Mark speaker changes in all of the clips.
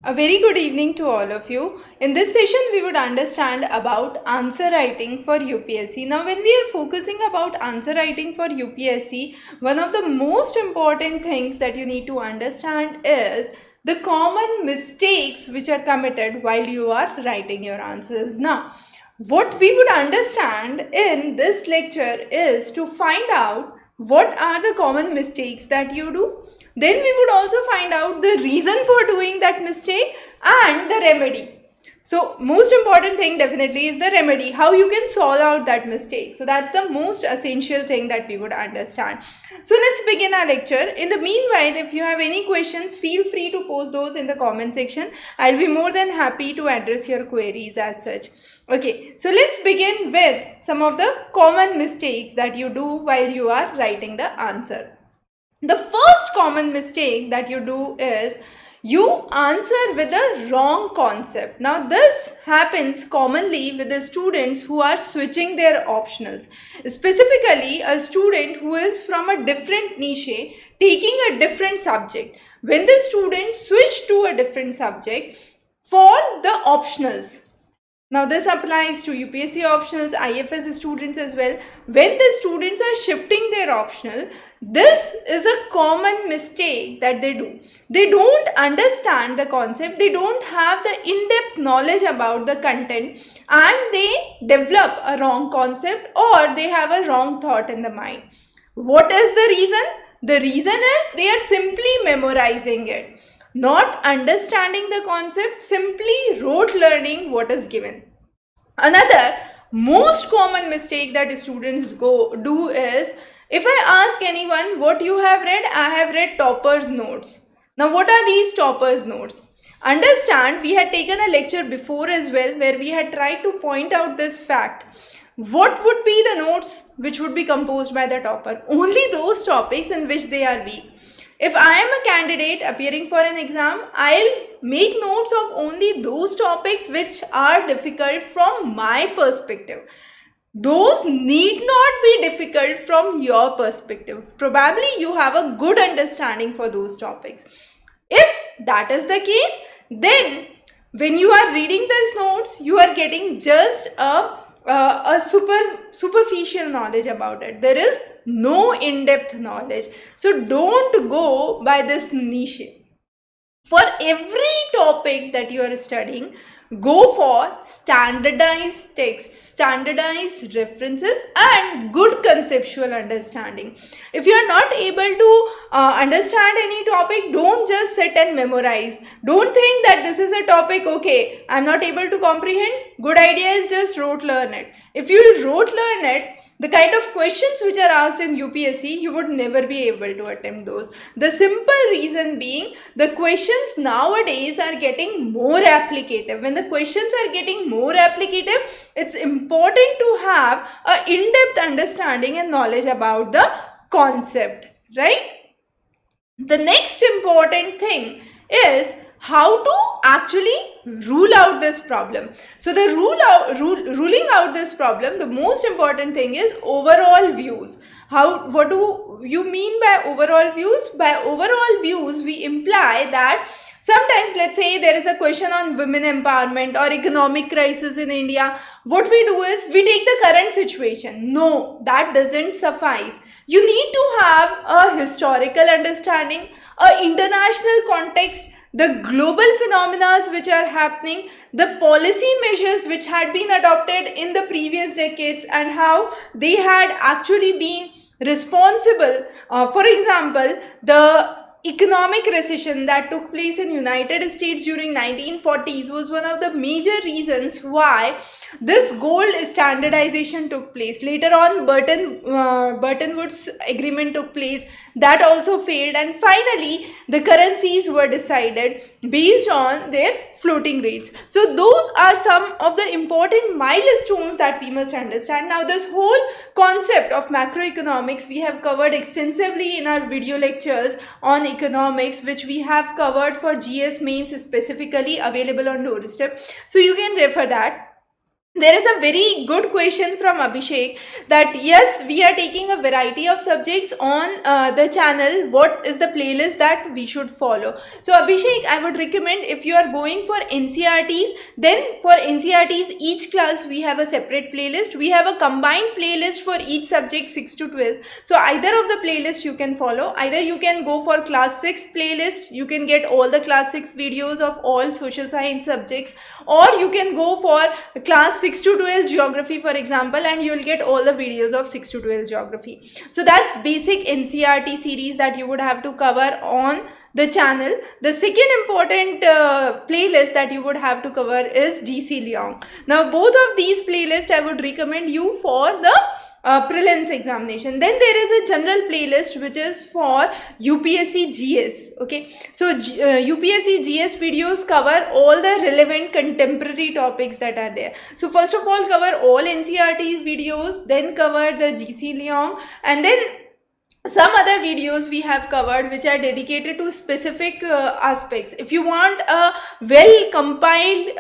Speaker 1: A very good evening to all of you. In this session, we would understand about answer writing for UPSC. Now, when we are focusing about answer writing for UPSC, one of the most important things that you need to understand is the common mistakes which are committed while you are writing your answers. Now, what we would understand in this lecture is to find out what are the common mistakes that you do. Then we would also find out the reason for doing that mistake and the remedy. So most important thing definitely is the remedy, how you can solve out that mistake. So that's the most essential thing that we would understand. So let's begin our lecture. In the meanwhile, if you have any questions, feel free to post those in the comment section. I'll be more than happy to address your queries as such. Okay, so let's begin with some of the common mistakes that you do while you are writing the answer. The first common mistake that you do is you answer with a wrong concept. Now this happens commonly with the students who are switching their optionals. Specifically a student who is from a different niche taking a different subject. When the students switch to a different subject for the optionals. Now this applies to UPSC optionals, IFS students as well. When the students are shifting their optional, this is a common mistake that they do. They don't understand the concept, they don't have the in-depth knowledge about the content, and they develop a wrong concept or they have a wrong thought in the mind. What is the reason? The reason is they are simply memorizing it, not understanding the concept, simply rote learning what is given. Another most common mistake that students do is, if I ask anyone what you have read, I have read toppers notes. Now what are these toppers notes? Understand, we had taken a lecture before as well where we had tried to point out this fact. What would be the notes which would be composed by the topper? Only those topics in which they are weak. If I am a candidate appearing for an exam, I'll make notes of only those topics which are difficult from my perspective. Those need not be difficult from your perspective. Probably you have a good understanding for those topics. If that is the case, then when you are reading these notes, you are getting just a superficial knowledge about it. There is no in-depth knowledge. So don't go by this niche. For every topic that you are studying, go for standardized text, standardized references and good conceptual understanding. If you are not able to understand any topic, don't just sit and memorize. Don't think that this is a topic, okay, I'm not able to comprehend. Good idea is just rote learn it. If you rote learn it, the kind of questions which are asked in UPSC, you would never be able to attempt those. The simple reason being, the questions nowadays are getting more applicative. When the questions are getting more applicative, it's important to have an in-depth understanding and knowledge about the concept, right? The next important thing is how to actually rule out this problem. So the ruling out this problem, the most important thing is overall views. What do you mean by overall views? By overall views, we imply that sometimes, let's say there is a question on women empowerment or economic crisis in India. What we do is we take the current situation. No, that doesn't suffice. You need to have a historical understanding, an international context, the global phenomena which are happening, the policy measures which had been adopted in the previous decades and how they had actually been responsible. For example, the economic recession that took place in United States during 1940s was one of the major reasons why this gold standardization took place. Later on, Bretton Woods agreement took place. That also failed, and finally the currencies were decided based on their floating rates. So those are some of the important milestones that we must understand. Now this whole concept of macroeconomics we have covered extensively in our video lectures on economics, which we have covered for GS mains, specifically available on doorstep. So you can refer that. there is a very good question from Abhishek that yes, we are taking a variety of subjects on the channel. What is the playlist that we should follow? So Abhishek, I would recommend if you are going for NCRTs, then for NCRTs each class we have a separate playlist. We have a combined playlist for each subject 6 to 12. So either of the playlist you can follow. Either you can go for class 6 playlist, you can get all the class 6 videos of all social science subjects, or you can go for class 6 to 12 geography for example, and you will get all the videos of 6 to 12 geography. So that's basic NCRT series that you would have to cover on the channel. The second important playlist that you would have to cover is GC Leong. Now both of these playlists I would recommend you for the prelims examination. Then there is a general playlist which is for UPSC GS. Okay, so UPSC GS videos cover all the relevant contemporary topics that are there. So first of all cover all NCRT videos, then cover the GC Leong, and then some other videos we have covered which are dedicated to specific aspects. If you want a well compiled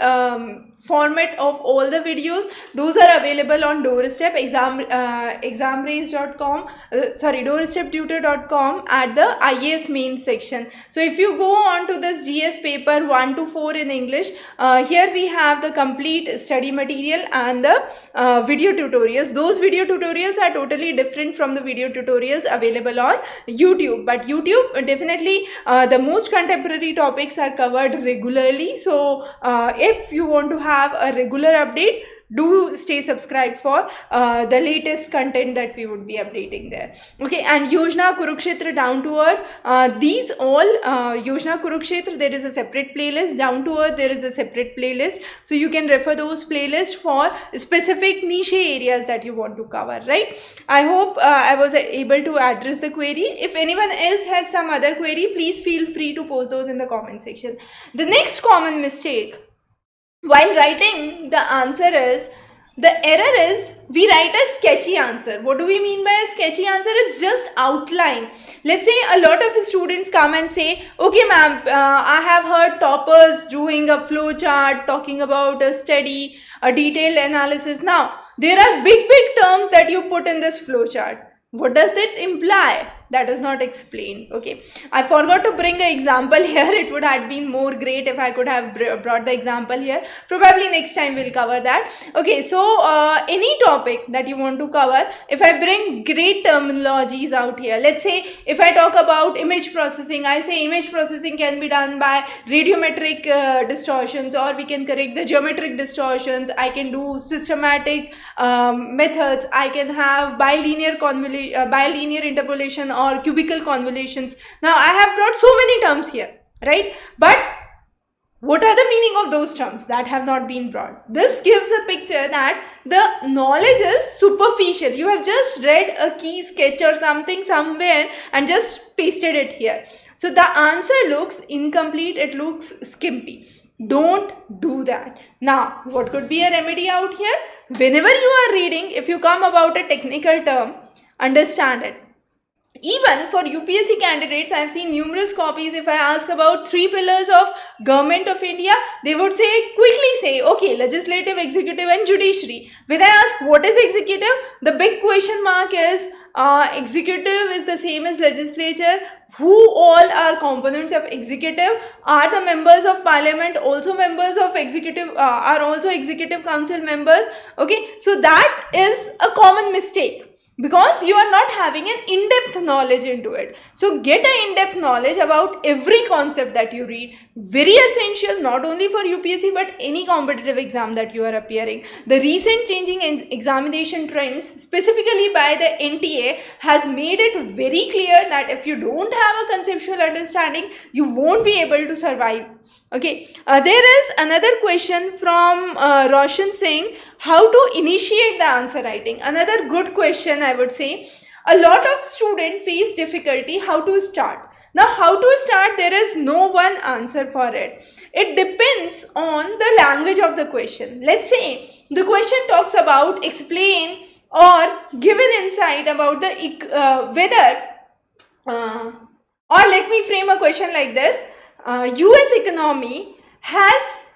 Speaker 1: format of all the videos, those are available on doorstep examrace.com doorsteptutor.com at the IAS main section. So if you go on to this GS paper 1 to 4 in English, here we have the complete study material and the video tutorials. Those video tutorials are totally different from the video tutorials available on YouTube, but YouTube definitely the most contemporary topics are covered regularly. So if you want to have a regular update, do stay subscribed for the latest content that we would be updating there. Okay, and Yojana Kurukshetra, Down to Earth, these all Yojana Kurukshetra, there is a separate playlist. Down to Earth, there is a separate playlist, so you can refer those playlists for specific niche areas that you want to cover, right? I hope I was able to address the query. If anyone else has some other query, please feel free to post those in the comment section. The next common mistake while writing the answer is, the error is we write a sketchy answer. What do we mean by a sketchy answer? It's just outline. Let's say a lot of students come and say, okay ma'am, I have heard toppers doing a flow chart, talking about a study, a detailed analysis. Now, there are big terms that you put in this flow chart. What does that imply? That is not explained. Okay, I forgot to bring an example here. It would have been more great if I could have brought the example here. Probably next time we'll cover that. Okay, so any topic that you want to cover, if I bring great terminologies out here, let's say if I talk about image processing, I say image processing can be done by radiometric distortions, or we can correct the geometric distortions. I can do systematic methods. I can have bilinear interpolation or cubical convolutions. Now I have brought so many terms here, right? But what are the meaning of those terms that have not been brought? This gives a picture that the knowledge is superficial. You have just read a key sketch or something somewhere and just pasted it here. So the answer looks incomplete, it looks skimpy. Don't do that. Now, what could be a remedy out here? Whenever you are reading, if you come about a technical term, understand it. Even for UPSC candidates, I have seen numerous copies. If I ask about 3 pillars of government of India, they would quickly say, okay, legislative, executive and judiciary. When I ask what is executive, the big question mark is executive is the same as legislature. Who all are components of executive? Are the members of parliament also members of executive, are also executive council members? Okay, so that is a common mistake, because you are not having an in-depth knowledge into it. So get an in-depth knowledge about every concept that you read. Very essential, not only for UPSC but any competitive exam that you are appearing. The recent changing examination trends, specifically by the NTA, has made it very clear that if you don't have a conceptual understanding, you won't be able to survive. Okay, there is another question from Roshan saying, how to initiate the answer writing? Another good question, I would say. A lot of students face difficulty how to start. Now, how to start, there is no one answer for it. It depends on the language of the question. Let's say the question talks about explain or give an insight about the whether, or let me frame a question like this. US economy has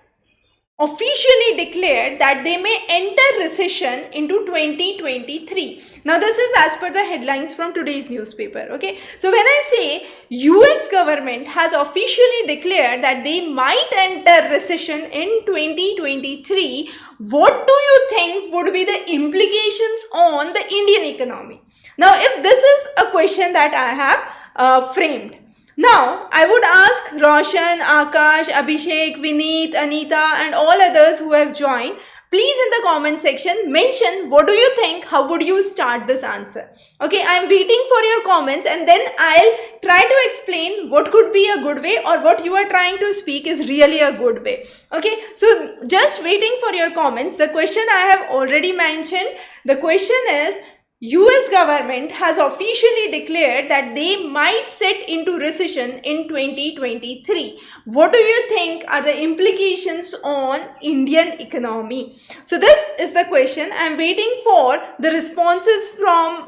Speaker 1: officially declared that they may enter recession into 2023. Now this is as per the headlines from today's newspaper. Okay, so when I say US government has officially declared that they might enter recession in 2023, what do you think would be the implications on the Indian economy? Now if this is a question that I have framed, now, I would ask Roshan, Akash, Abhishek, Vineet, Anita and all others who have joined, please in the comment section mention what do you think, how would you start this answer. Okay, I am waiting for your comments and then I'll try to explain what could be a good way or what you are trying to speak is really a good way. Okay, so just waiting for your comments. The question I have already mentioned. The question is, US government has officially declared that they might set into recession in 2023. What do you think are the implications on Indian economy? So this is the question. I am waiting for the responses from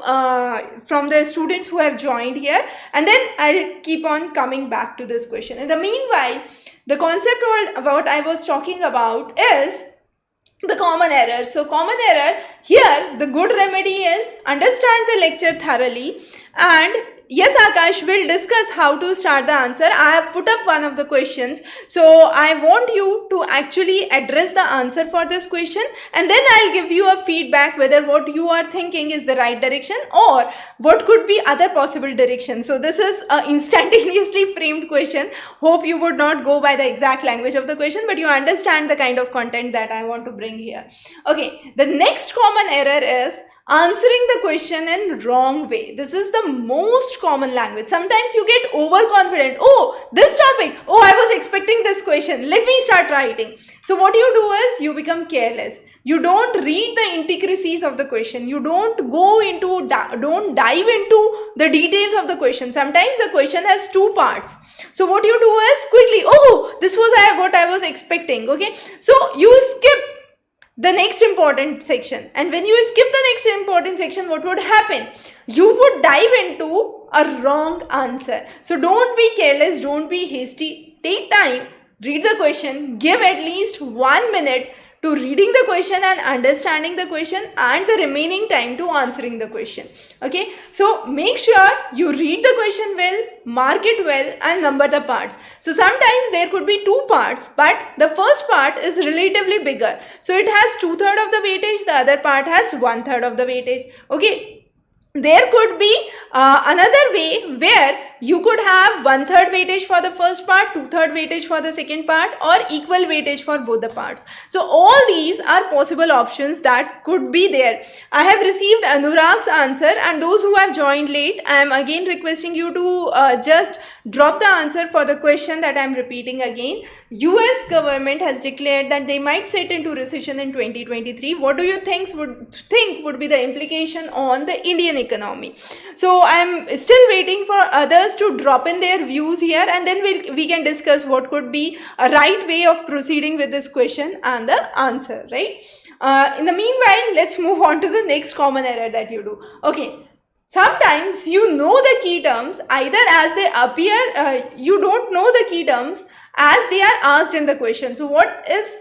Speaker 1: the students who have joined here, and then I'll keep on coming back to this question. In the meanwhile, the concept what I was talking about is the common error. So common error here, the good remedy is understand the lecture thoroughly, and yes, Akash will discuss how to start the answer. I have put up one of the questions, so I want you to actually address the answer for this question, and then I'll give you a feedback whether what you are thinking is the right direction or what could be other possible directions. So this is a instantaneously framed question. Hope you would not go by the exact language of the question, but you understand the kind of content that I want to bring here. Okay, the next common error is answering the question in wrong way. This is the most common language. Sometimes you get overconfident. Oh, this topic. Oh, I was expecting this question. Let me start writing. So what you do is you become careless. You don't read the intricacies of the question. You don't don't dive into the details of the question. Sometimes the question has two parts. So what you do is quickly, oh, this was what I was expecting. Okay. So you skip the next important section, and when you skip the next important section, what would happen? You would dive into a wrong answer. So don't be careless, don't be hasty. Take time, read the question, give at least 1 minute to reading the question and understanding the question, and the remaining time to answering the question. Okay, so make sure you read the question well, mark it well, and number the parts. So sometimes there could be two parts, but the first part is relatively bigger, so it has 2/3 of the weightage, the other part has 1/3 of the weightage. Okay, there could be another way where you could have 1/3 weightage for the first part, 2/3 weightage for the second part, or equal weightage for both the parts. So all these are possible options that could be there. I have received Anurag's answer, and those who have joined late, I am again requesting you to just drop the answer for the question that I am repeating again. US government has declared that they might set into recession in 2023. What do you think would be the implication on the Indian economy? So I am still waiting for others to drop in their views here, and then we can discuss what could be a right way of proceeding with this question and the answer, right? In the meanwhile, let's move on to the next common error that you do. Okay, sometimes you know the key terms either as they appear, you don't know the key terms as they are asked in the question. So what is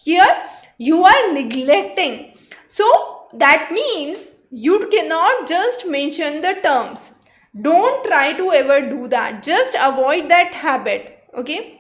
Speaker 1: here? You are neglecting. So that means you cannot just mention the terms. Don't try to ever do that. Just avoid that habit. Okay.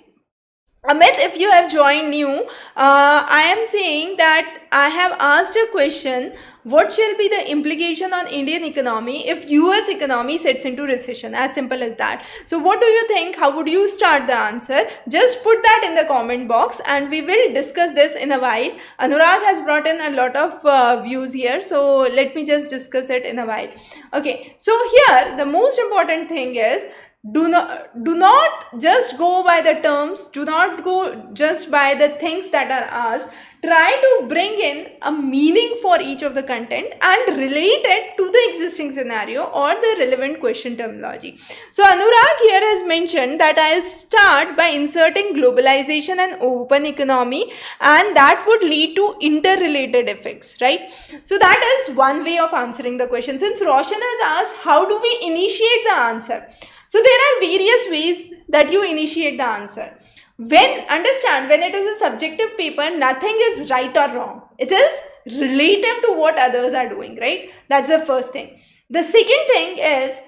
Speaker 1: Amit, if you have joined new, I am saying that I have asked a question, what shall be the implication on Indian economy if US economy sets into recession? As simple as that. So what do you think? How would you start the answer? Just put that in the comment box and we will discuss this in a while. Anurag has brought in a lot of views here, so let me just discuss it in a while. Okay, so here the most important thing is, do not just go by the terms, do not go just by the things that are asked. Try to bring in a meaning for each of the content and relate it to the existing scenario or the relevant question terminology. So Anurag here has mentioned that I'll start by inserting globalization and open economy, and that would lead to interrelated effects, right? So that is one way of answering the question. Since Roshan has asked, how do we initiate the answer? So there are various ways that you initiate the answer. Understand, when it is a subjective paper, nothing is right or wrong. It is relative to what others are doing, right? That's the first thing. The second thing is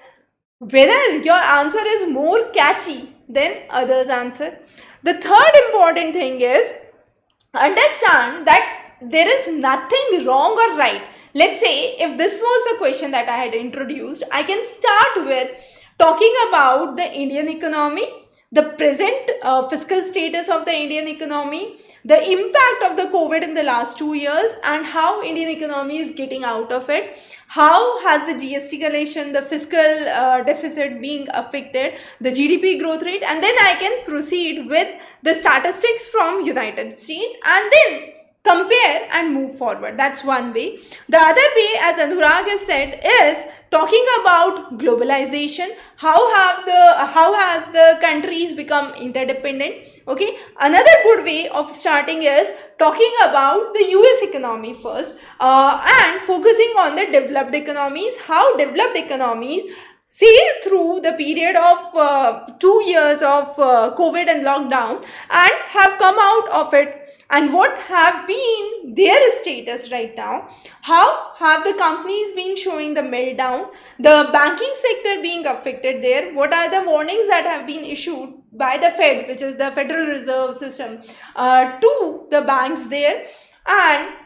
Speaker 1: whether your answer is more catchy than others' answer. The third important thing is understand that there is nothing wrong or right. Let's say if this was the question that I had introduced, I can start with talking about the Indian economy, the present fiscal status of the Indian economy, the impact of the COVID in the last 2 years, and how Indian economy is getting out of it. How has the GST collection, the fiscal deficit being affected, the GDP growth rate, and then I can proceed with the statistics from United States and then compare and move forward. That's one way. The other way, as Anurag has said, is talking about globalization. How has the countries become interdependent? Okay. Another good way of starting is talking about the US economy first, and focusing on the developed economies, how developed economies sailed through the period of 2 years of COVID and lockdown and have come out of it, and what have been their status right now. How have the companies been showing the meltdown, the banking sector being affected there, what are the warnings that have been issued by the Fed, which is the Federal Reserve System, to the banks there, and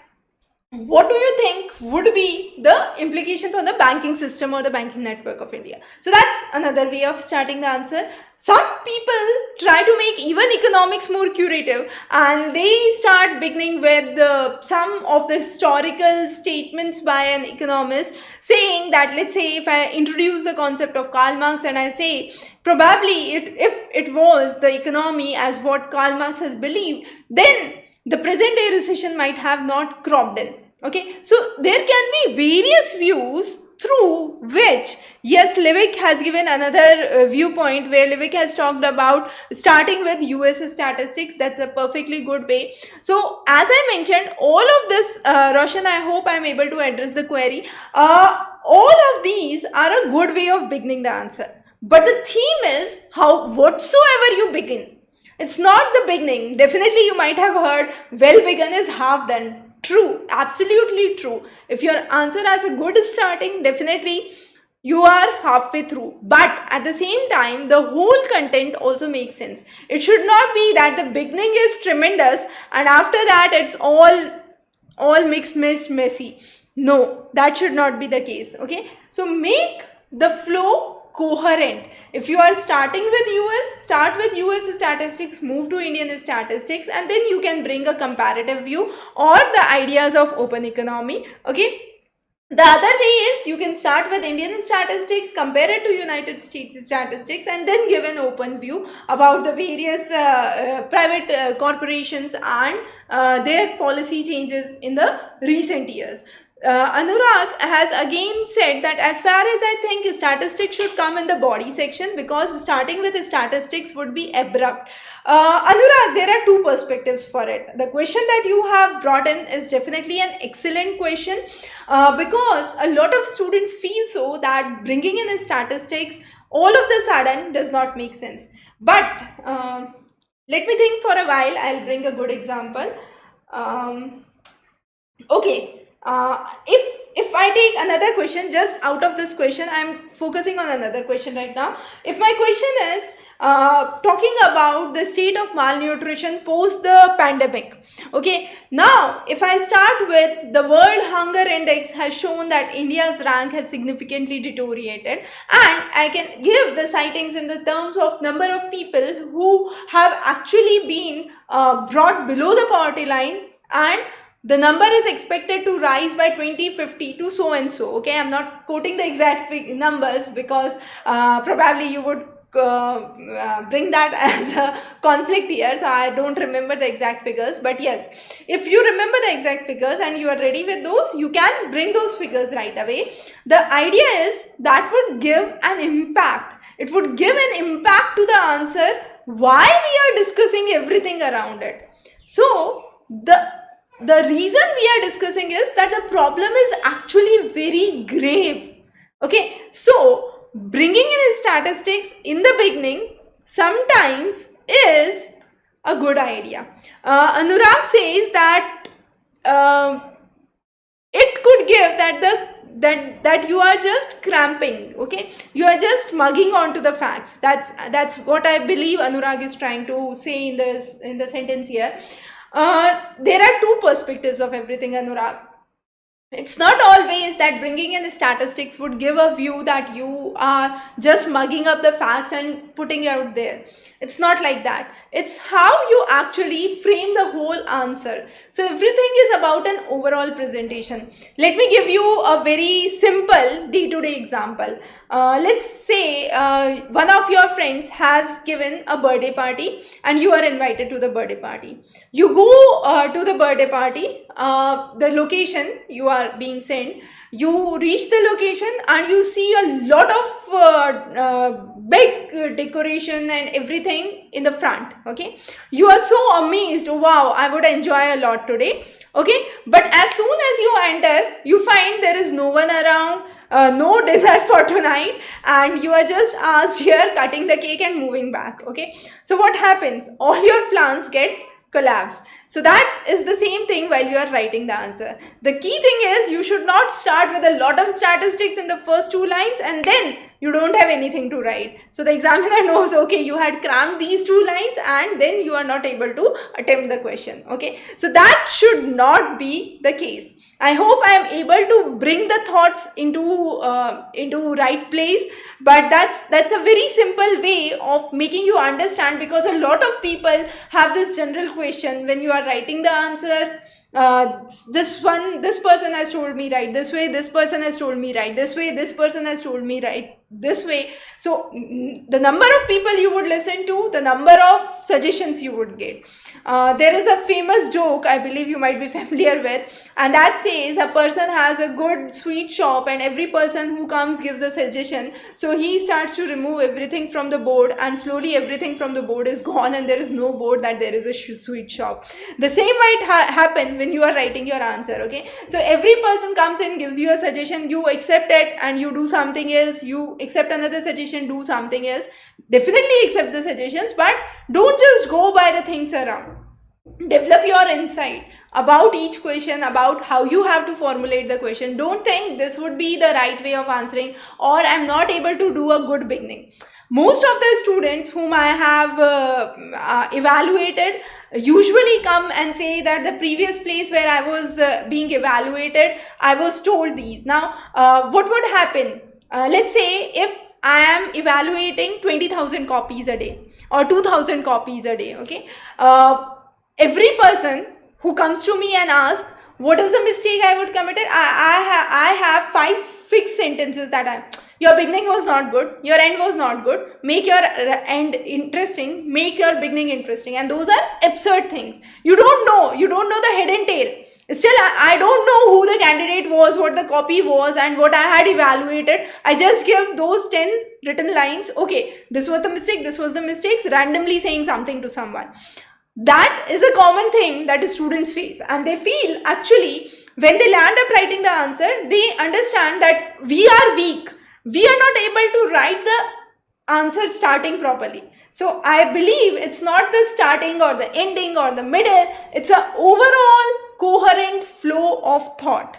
Speaker 1: what do you think would be the implications on the banking system or the banking network of India? So that's another way of starting the answer. Some people try to make even economics more curative, and they start beginning with some of the historical statements by an economist saying that, let's say if I introduce the concept of Karl Marx and I say probably if it was the economy as what Karl Marx has believed, then the present day recession might have not cropped in. Okay, so there can be various views through which, yes, Levick has given another viewpoint where Levick has talked about starting with US statistics. That's a perfectly good way. So as I mentioned, all of this, Roshan, I hope I'm able to address the query. All of these are a good way of beginning the answer. But the theme is how whatsoever you begin, it's not the beginning. Definitely you might have heard, well begun is half done. True, absolutely true. If your answer has a good starting, definitely you are halfway through. But at the same time, the whole content also makes sense. It should not be that the beginning is tremendous and after that it's all mixed, messy. No, that should not be the case. Okay, so make the flow coherent. If you are starting with US, start with US statistics, move to Indian statistics, and then you can bring a comparative view or the ideas of open economy. Okay. The other way is you can start with Indian statistics, compare it to United States statistics, and then give an open view about the various private corporations and their policy changes in the recent years. Anurag has again said that as far as I think, statistics should come in the body section because starting with statistics would be abrupt. Anurag, there are two perspectives for it. The question that you have brought in is definitely an excellent question because a lot of students feel so that bringing in statistics all of the sudden does not make sense. But let me think for a while. I'll bring a good example. Okay. If I take another question, just out of this question, I'm focusing on another question right now. If my question is talking about the state of malnutrition post the pandemic. Okay, now if I start with the World Hunger Index has shown that India's rank has significantly deteriorated, and I can give the citings in the terms of number of people who have actually been brought below the poverty line, and the number is expected to rise by 2050 to so and so. Okay, I'm not quoting the exact numbers because probably you would bring that as a conflict here, so I don't remember the exact figures. But yes, if you remember the exact figures and you are ready with those, you can bring those figures right away. The idea is that would give an impact. It would give an impact to the answer why we are discussing everything around it. So the reason we are discussing is that the problem is actually very grave. Okay, so bringing in statistics in the beginning sometimes is a good idea. Anurag says that it could give that you are just cramping, okay, you are just mugging onto the facts. That's what I believe Anurag is trying to say in the sentence here. There are two perspectives of everything, Anurag. It's not always that bringing in statistics would give a view that you are just mugging up the facts and putting it out there. It's not like that. It's how you actually frame the whole answer. So everything is about an overall presentation. Let me give you a very simple day-to-day example. Let's say one of your friends has given a birthday party and you are invited to the birthday party. You go to the birthday party, the location you are being sent. You reach the location and you see a lot of big decoration and everything in the front, okay. You are so amazed, wow, I would enjoy a lot today, okay. But as soon as you enter, you find there is no one around, no dinner for tonight, and you are just asked here, cutting the cake and moving back, okay. So what happens? All your plans get collapsed. So that is the same thing while you are writing the answer. The key thing is you should not start with a lot of statistics in the first two lines and then you don't have anything to write. So the examiner knows, okay, you had crammed these two lines and then you are not able to attempt the question, okay. So that should not be the case. I hope I am able to bring the thoughts into right place, but that's a very simple way of making you understand, because a lot of people have this general question when you are writing the answers. This person has told me right this way, this person has told me right this way, this person has told me right this way. So the number of people you would listen to, the number of suggestions you would get. There is a famous joke, I believe you might be familiar with, and that says a person has a good sweet shop and every person who comes gives a suggestion. So he starts to remove everything from the board and slowly everything from the board is gone and there is no board that there is a sweet shop. The same might happen when you are writing your answer, okay. So every person comes in, gives you a suggestion, you accept it and you do something else, you accept another suggestion, do something else. Definitely accept the suggestions, but don't just go by the things around. Develop your insight about each question, about how you have to formulate the question. Don't think this would be the right way of answering or I'm not able to do a good beginning. Most of the students whom I have evaluated usually come and say that the previous place where I was being evaluated, I was told these. Now, what would happen? Let's say if I am evaluating 20,000 copies a day or 2,000 copies a day, okay. Every person who comes to me and asks, what is the mistake I would commit? I have 5 fixed sentences that your beginning was not good, your end was not good, make your end interesting, make your beginning interesting. And those are absurd things. You don't know the head and tail. Still, I don't know who the candidate was, what the copy was and what I had evaluated. I just give those 10 written lines. Okay, this was the mistake, this was the mistakes, randomly saying something to someone. That is a common thing that students face, and they feel actually when they land up writing the answer, they understand that we are weak. We are not able to write the answer starting properly. So I believe it's not the starting or the ending or the middle. It's an overall coherent flow of thought.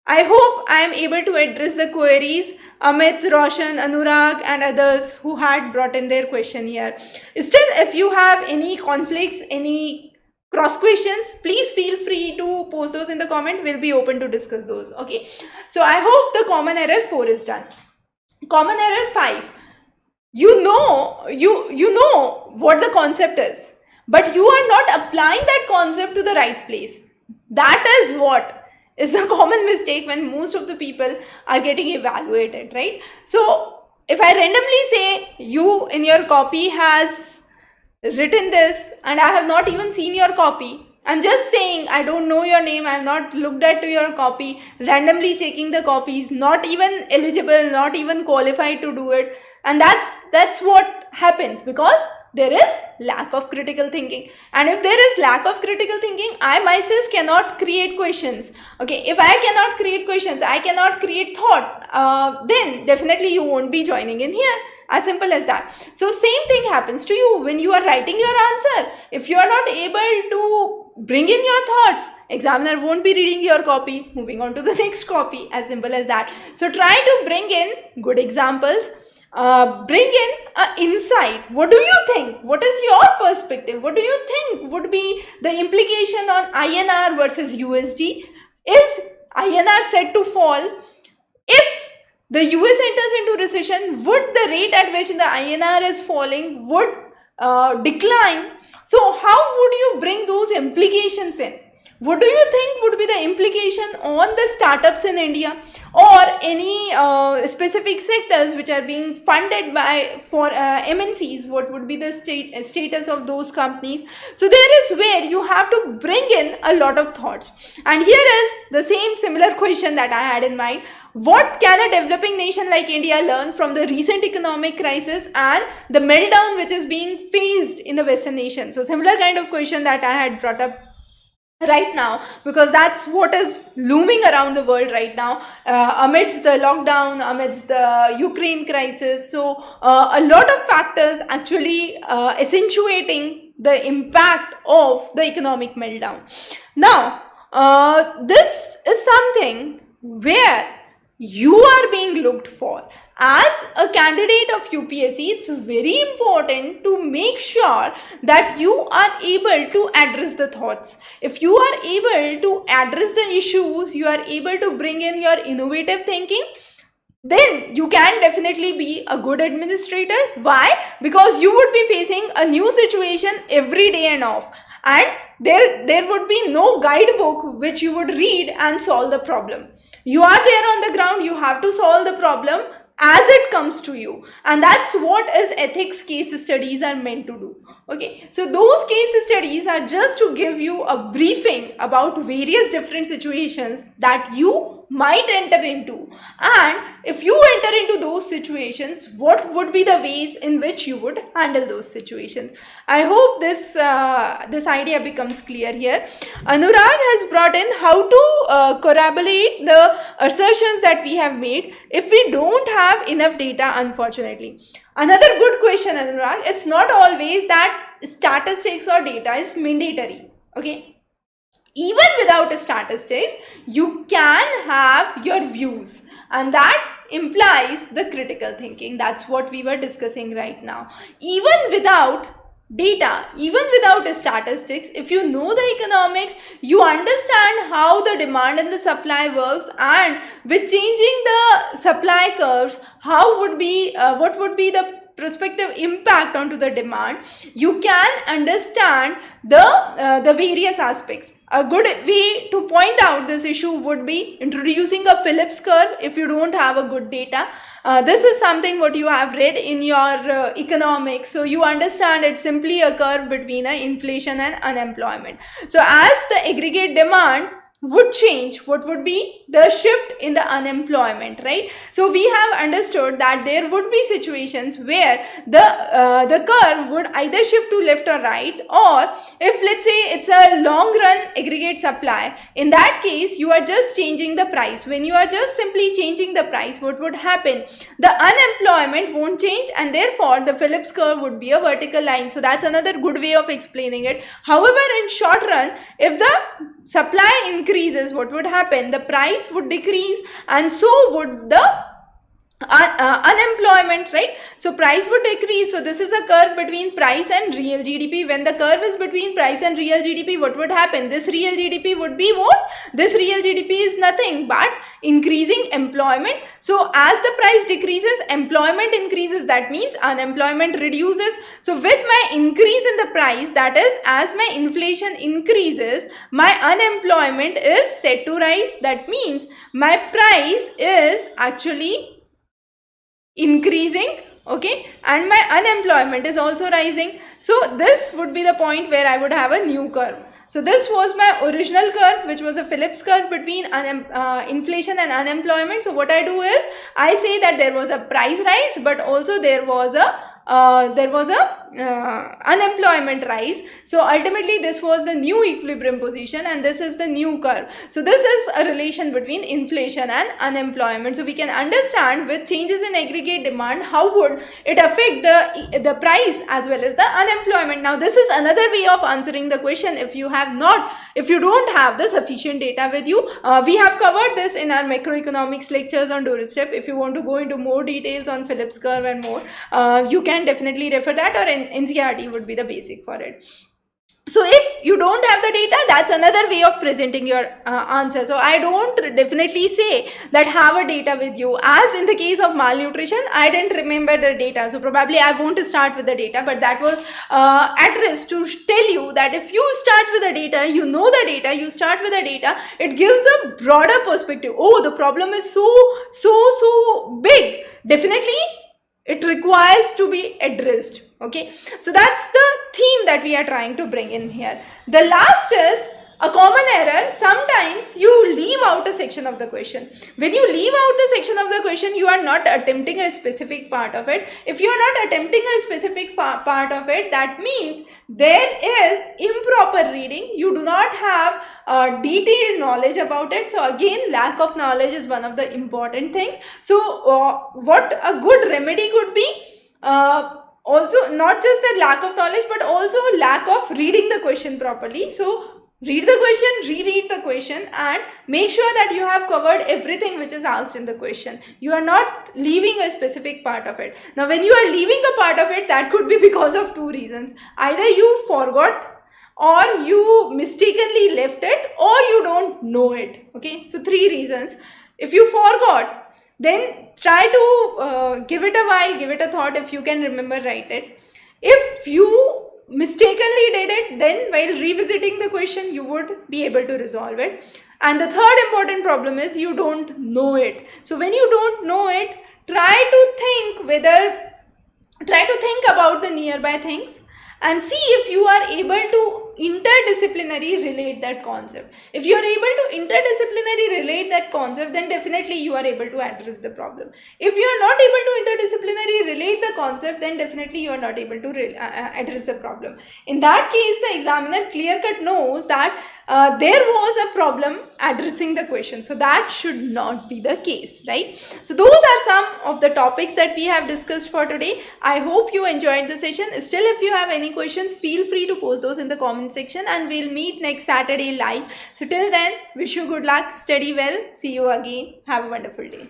Speaker 1: I hope I am able to address the queries Amit, Roshan, Anurag and others who had brought in their question here. Still, if you have any conflicts, any cross questions, please feel free to post those in the comment. We'll be open to discuss those. Okay. So I hope the common error 4 is done. Common error 5. You know what the concept is, but you are not applying that concept to the right place. That is what is a common mistake when most of the people are getting evaluated, right? So if I randomly say you in your copy has written this and I have not even seen your copy, I'm just saying I don't know your name, I have not looked at your copy, randomly checking the copies, not even eligible, not even qualified to do it. And that's what happens because there is lack of critical thinking. And if there is lack of critical thinking, I myself cannot create questions. Okay, if I cannot create questions, I cannot create thoughts, then definitely you won't be joining in here. As simple as that. So same thing happens to you when you are writing your answer. If you are not able to bring in your thoughts, examiner won't be reading your copy. Moving on to the next copy. As simple as that. So try to bring in good examples. Bring in an insight. What do you think? What is your perspective? What do you think would be the implication on INR versus USD? Is INR set to fall? If the US enters into recession, would the rate at which the INR is falling would decline? So how would you bring those implications in? What do you think would be the implication on the startups in India or any specific sectors which are being funded by for MNCs? What would be the status of those companies? So there is where you have to bring in a lot of thoughts. And here is the same similar question that I had in mind. What can a developing nation like India learn from the recent economic crisis and the meltdown which is being faced in the Western nation? So similar kind of question that I had brought up right now, because that's what is looming around the world right now amidst the lockdown, amidst the Ukraine crisis. So a lot of factors actually accentuating the impact of the economic meltdown. Now this is something where you are being looked for. As a candidate of UPSC, it's very important to make sure that you are able to address the thoughts. If you are able to address the issues, you are able to bring in your innovative thinking, then you can definitely be a good administrator. Why? Because you would be facing a new situation every day and off. And there would be no guidebook which you would read and solve the problem. You are there on the ground, you have to solve the problem as it comes to you, and that's what is ethics case studies are meant to do. Okay, so those case studies are just to give you a briefing about various different situations that you might enter into, and if you enter into those situations, what would be the ways in which you would handle those situations. I hope this idea becomes clear here. Anurag has brought in how to corroborate the assertions that we have made if we don't have enough data, unfortunately. Another good question, Anurag. It's not always that statistics or data is mandatory. Okay. Even without statistics, you can have your views, and that implies the critical thinking. That's what we were discussing right now. Even without data, even without statistics, if you know the economics, you understand how the demand and the supply works, and with changing the supply curves, how would be what would be the prospective impact onto the demand, you can understand the various aspects. A good way to point out this issue would be introducing a Phillips curve if you don't have a good data. This is something what you have read in your economics, so you understand it's simply a curve between inflation and unemployment. So as the aggregate demand would change, what would be the shift in the unemployment, right? So we have understood that there would be situations where the curve would either shift to left or right, or if let's say it's a long run aggregate supply, in that case you are just changing the price. When you are just simply changing the price, what would happen? The unemployment won't change, and therefore the Phillips curve would be a vertical line. So that's another good way of explaining it. However, in short run, if the supply increases, what would happen? The price would decrease, and so would the unemployment, right? So price would decrease. So this is a curve between price and real GDP. When the curve is between price and real GDP, what would happen? This real GDP would be what? This real GDP is nothing but increasing employment. So as the price decreases, employment increases. That means unemployment reduces. So with my increase in the price, that is, as my inflation increases, my unemployment is set to rise. That means my price is actually increasing, okay, and my unemployment is also rising. So this would be the point where I would have a new curve. So this was my original curve, which was a Phillips curve between inflation and unemployment. So what I do is I say that there was a price rise, but also there was a unemployment rise. So ultimately this was the new equilibrium position and this is the new curve. So this is a relation between inflation and unemployment. So we can understand with changes in aggregate demand, how would it affect the price as well as the unemployment. Now this is another way of answering the question if you don't have the sufficient data with you. We have covered this in our macroeconomics lectures on doorstep. If you want to go into more details on Phillips curve and more, you can definitely refer that, or NCERT would be the basic for it. So if you don't have the data, that's another way of presenting your answer. So I don't definitely say that have a data with you. As in the case of malnutrition, I didn't remember the data, so probably I won't start with the data, but that was at risk to tell you that if you start with the data, you know the data, you start with the data, it gives a broader perspective. Oh, the problem is so big. Definitely it requires to be addressed. Okay, so that's the theme that we are trying to bring in here. The last is a common error. Sometimes you leave out a section of the question. When you leave out the section of the question, you are not attempting a specific part of it. If you are not attempting a specific part of it, that means there is improper reading. You do not have detailed knowledge about it. So again, lack of knowledge is one of the important things. So what a good remedy could be, also not just the lack of knowledge, but also lack of reading the question properly. So read the question, reread the question, and make sure that you have covered everything which is asked in the question. You are not leaving a specific part of it. Now when you are leaving a part of it, that could be because of two reasons. Either you forgot, or you mistakenly left it, or you don't know it. Okay, so three reasons. If you forgot, then try to give it a while, give it a thought. If you can remember, write it. If you mistakenly did it, then while revisiting the question, you would be able to resolve it. And the third important problem is you don't know it. So when you don't know it, try to think about the nearby things and see if you are able to interdisciplinary relate that concept. If you are able to interdisciplinary relate that concept, then definitely you are able to address the problem. If you are not able to interdisciplinary relate the concept, then definitely you are not able to address the problem. In that case, the examiner clear-cut knows that there was a problem addressing the question. So that should not be the case, right? So those are some of the topics that we have discussed for today. I hope you enjoyed the session. Still, if you have any questions, feel free to post those in the comment section, and we'll meet next Saturday live. So till then, wish you good luck, study well, see you again, have a wonderful day.